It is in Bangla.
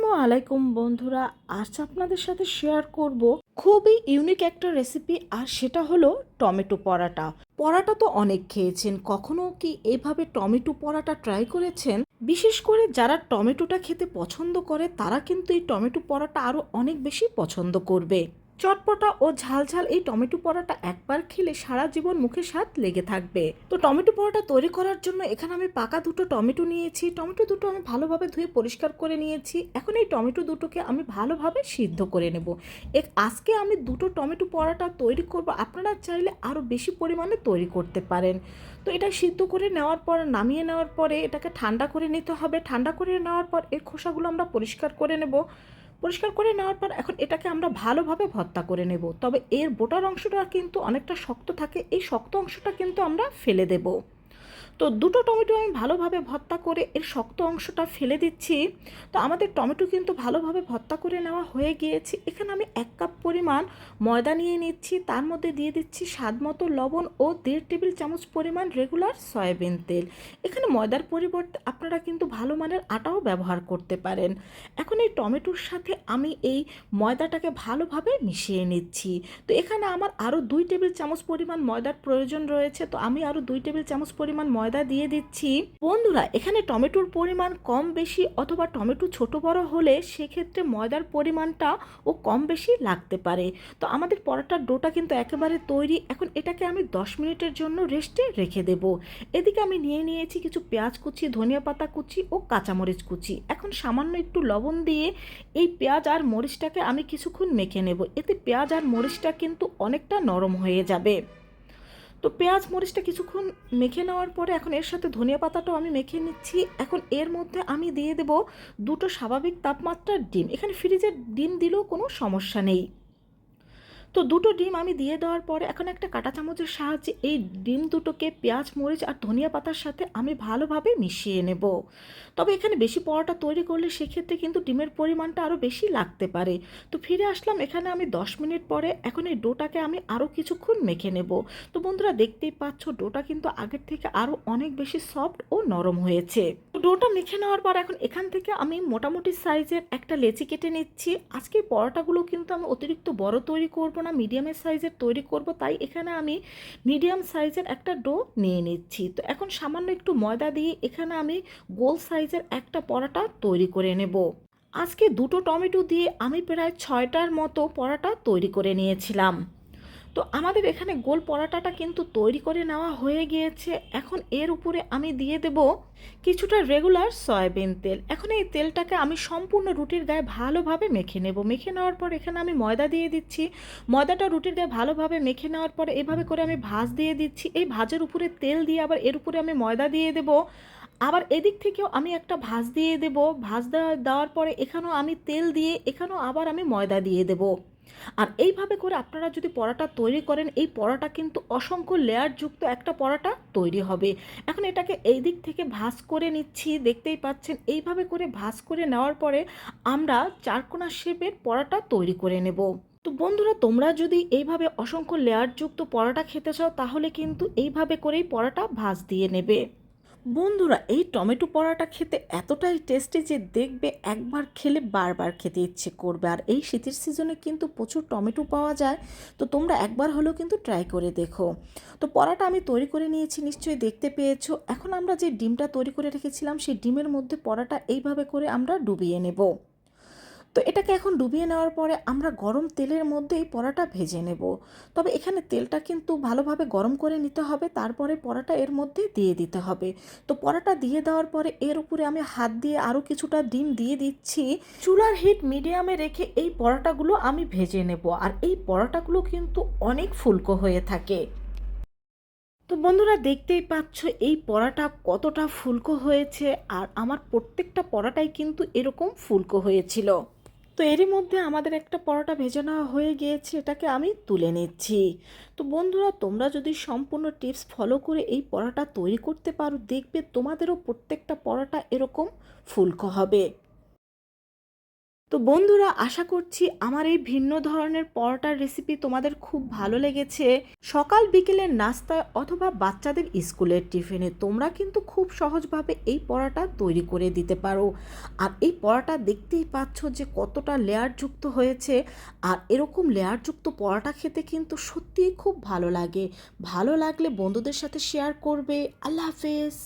আসসালামু আলাইকুম বন্ধুরা। আজ আপনাদের সাথে শেয়ার করব খুবই ইউনিক একটা রেসিপি, আর সেটা হলো টমেটো পরাটা। পরাটা তো অনেক খেয়েছেন, কখনো কি এভাবে টমেটো পরাটা ট্রাই করেছেন? বিশেষ করে যারা টমেটোটা খেতে পছন্দ করে তারা কিন্তু এই টমেটো পরাটা আরও অনেক বেশি পছন্দ করবে। চটপটা ও ঝালঝাল এই টমেটো পরাটা একবার খেলে সারা জীবন মুখে স্বাদ লেগে থাকবে। তো টমেটো পরাটা তৈরি করার জন্য এখানে আমি পাকা দুটো টমেটো নিয়েছি। টমেটো দুটো আমি ভালোভাবে ধুয়ে পরিষ্কার করে নিয়েছি। এখন এই টমেটো দুটোকে আমি ভালোভাবে সিদ্ধ করে নেব। আজকে আমি দুটো টমেটো পরাটা তৈরি করব, আপনারা চাইলে আরও বেশি পরিমাণে তৈরি করতে পারেন। তো এটা সিদ্ধ করে নেওয়ার পর নামিয়ে নেওয়ার পরে এটাকে ঠান্ডা করে নিতে হবে। ঠান্ডা করে নেওয়ার পর এর খোসাগুলো আমরা পরিষ্কার করে নেব। পরিষ্কার করে নেওয়ার পর এখন এটাকে আমরা ভালোভাবে ভর্তা করে নেব। তবে এর বোটার অংশটা কিন্তু অনেকটা শক্ত থাকে, এই শক্ত অংশটা কিন্তু আমরা ফেলে দেব। তো দুটো টমেটো আমি ভালোভাবে ভর্তা করে এর শক্ত অংশটা ফেলে দিচ্ছি। তো আমাদের টমেটো কিন্তু ভালোভাবে ভর্তা করে নেওয়া হয়ে গিয়েছে। এখানে আমি 1 কাপ পরিমাণ ময়দা নিয়ে নিচ্ছি, তার মধ্যে দিয়ে দিচ্ছি স্বাদ মতো লবণ ও 1.5 টেবিল চামচ পরিমাণ রেগুলার সয়াবিন তেল। এখানে ময়দার পরিবর্তে আপনারা কিন্তু ভালো মানের আটাও ব্যবহার করতে পারেন। এখন এই টমেটোর সাথে আমি এই ময়দাটাকে ভালোভাবে মিশিয়ে নিচ্ছি। তো এখানে আমার আরও 2 টেবিল চামচ পরিমাণ ময়দার প্রয়োজন রয়েছে, তো আমি আরও 2 টেবিল চামচ পরিমাণ ময়দা দিয়ে দিচ্ছি। বন্ধুরা, এখানে টমেটোর পরিমাণ কম বেশি অথবা টমেটো ছোট বড় হলে সেক্ষেত্রে ময়দার পরিমাণটা ও কম বেশি লাগতে পারে। তো আমাদের পরোটার ডোটা কিন্তু একেবারে তৈরি। এখন এটাকে আমি 10 মিনিটের জন্য রেস্টে রেখে দেব। এদিকে আমি নিয়ে নিয়েছি কিছু পেঁয়াজ কুচি, ধনিয়া পাতা কুচি ও কাঁচামরিচ কুচি। এখন সামান্য একটু লবণ দিয়ে এই পেঁয়াজ আর মরিচটাকে আমি কিছুক্ষণ মেখে নেব। এতে পেঁয়াজ আর মরিচটা কিন্তু অনেকটা নরম হয়ে যাবে। তো পেঁয়াজ মরিচটা কিছুক্ষণ মেখে নেওয়ার পরে এখন এর সাথে ধনিয়া পাতাটাও আমি মেখে নিচ্ছি। এখন এর মধ্যে আমি দিয়ে দেব দুটো স্বাভাবিক তাপমাত্রার ডিম। এখানে ফ্রিজের ডিম দিলেও কোনো সমস্যা নেই। তো দুটো ডিম আমি দিয়ে দেওয়ার পরে এখন একটা কাঁটা চামচের সাহায্যে এই ডিম দুটোকে পেঁয়াজ মরিচ আর ধনিয়া পাতার সাথে আমি ভালোভাবে মিশিয়ে নেব। তবে এখানে বেশি পরোটা তৈরি করলে সেক্ষেত্রে কিন্তু ডিমের পরিমাণটা আরও বেশি লাগতে পারে। তো ফিরে আসলাম এখানে আমি 10 মিনিট পরে। এখন এই ডোটাকে আমি আরও কিছুক্ষণ মেখে নেব। তো বন্ধুরা, দেখতেই পাচ্ছ ডোটা কিন্তু আগের থেকে আরও অনেক বেশি সফট ও নরম হয়েছে। তো ডোটা মেখে নেওয়ার পর এখন এখান থেকে আমি মোটামুটি সাইজের একটা লেচি কেটে নিচ্ছি। আজকে পরোটাগুলো কিন্তু আমি অতিরিক্ত বড় তৈরি করব না, মিডিয়ামের সাইজের তৈরি করব, তাই এখানে আমি মিডিয়াম সাইজের একটা ডো নিয়ে নিচ্ছি। তো এখন সামান্য একটু ময়দা দিয়ে এখানে আমি গোল সাইজের একটা পরোটা তৈরি করে নেব। আজকে দুটো টমেটো দিয়ে আমি প্রায় 6টার মতো পরোটা তৈরি করে নিয়েছিলাম। তো আমাদের এখানে গোল পরাটাটা কিন্তু তৈরি করে নেওয়া হয়ে গিয়েছে। এখন এর উপরে আমি দিয়ে দেব কিছুটা রেগুলার সয়াবিন তেল। এখন এই তেলটাকে আমি সম্পূর্ণ রুটির গায়ে ভালোভাবে মেখে নেব। মেখে নেওয়ার পর এখানে আমি ময়দা দিয়ে দিচ্ছি। ময়দাটা রুটির গায়ে ভালোভাবে মেখে নেওয়ার পরে এভাবে করে আমি ভাঁজ দিয়ে দিচ্ছি। এই ভাঁজের উপরে তেল দিয়ে আবার এর উপরে আমি ময়দা দিয়ে দেব। আবার এদিক থেকেও আমি একটা ভাঁজ দিয়ে দেব। ভাঁজ দেওয়ার পরে এখানেও আমি তেল দিয়ে এখানেও আবার আমি ময়দা দিয়ে দেব। আর এইভাবে করে আপনারা যদি পরোটা তৈরি করেন, এই পরোটা কিন্তু অসংখ্য লেয়ারযুক্ত একটা পরোটা তৈরি হবে। এখন এটাকে এই দিক থেকে ভাঁজ করে নিচ্ছি, দেখতেই পাচ্ছেন। এইভাবে করে ভাঁজ করে নেওয়ার পরে আমরা চারকোনা শেপের পরোটা তৈরি করে নেব। তো বন্ধুরা, তোমরা যদি এইভাবে অসংখ্য লেয়ারযুক্ত পরোটা খেতে চাও তাহলে কিন্তু এইভাবে করেই পরোটা ভাঁজ দিয়ে নেবে। বন্ধুরা, এই টমেটো পরাটা খেতে এতটাই টেস্টি যে দেখবে একবার খেলে বারবার খেতে ইচ্ছে করবে। আর এই শীতের সিজনে কিন্তু প্রচুর টমেটো পাওয়া যায়, তো তোমরা একবার হলেও কিন্তু ট্রাই করে দেখো। তো পরাটা আমি তৈরি করে নিয়েছি, নিশ্চয়ই দেখতে পেয়েছো। এখন আমরা যে ডিমটা তৈরি করে রেখেছিলাম সেই ডিমের মধ্যে পরাটা এইভাবে করে আমরা ডুবিয়ে নেব। তো এটাকে এখন ডুবিয়ে নেওয়ার পরে আমরা গরম তেলের মধ্যেই পরাটা ভেজে নেব। তবে এখানে তেলটা কিন্তু ভালোভাবে গরম করে নিতে হবে, তারপরে পরাটা এর মধ্যে দিয়ে দিতে হবে। তো পরাটা দিয়ে দেওয়ার পরে এর উপরে আমি হাত দিয়ে আরও কিছুটা ডিম দিয়ে দিচ্ছি। চুলার হিট মিডিয়ামে রেখে এই পরাটাগুলো আমি ভেজে নেব। আর এই পরাটাগুলো কিন্তু অনেক ফুলকো হয়ে থাকে। তো বন্ধুরা, দেখতেই পাচ্ছ এই পরাটা কতটা ফুলকো হয়েছে। আর আমার প্রত্যেকটা পরাটাই কিন্তু এরকম ফুলকো হয়েছিল। তো এরই মধ্যে আমাদের একটা পরোটা ভেজে নেওয়া হয়ে গিয়েছে, এটাকে আমি তুলে নিচ্ছি। তো বন্ধুরা, তোমরা যদি সম্পূর্ণ টিপস ফলো করে এই পরোটা তৈরি করতে পারো, দেখবে তোমাদেরও প্রত্যেকটা পরোটা এরকম ফুলকো হবে। তো বন্ধুরা, আশা করছি আমার এই ভিন্ন ধরনের পরোটার রেসিপি তোমাদের খুব ভালো লেগেছে। সকাল বিকেলের নাস্তায় অথবা বাচ্চাদের স্কুলের টিফিনে তোমরা কিন্তু খুব সহজভাবে এই পরোটা তৈরি করে দিতে পারো। আর এই পরোটা দেখতেই পাচ্ছ যে কতটা লেয়ারযুক্ত হয়েছে। আর এরকম লেয়ারযুক্ত পরোটা খেতে কিন্তু সত্যিই খুব ভালো লাগে। ভালো লাগলে বন্ধুদের সাথে শেয়ার করবে। আল্লাহ হাফেজ।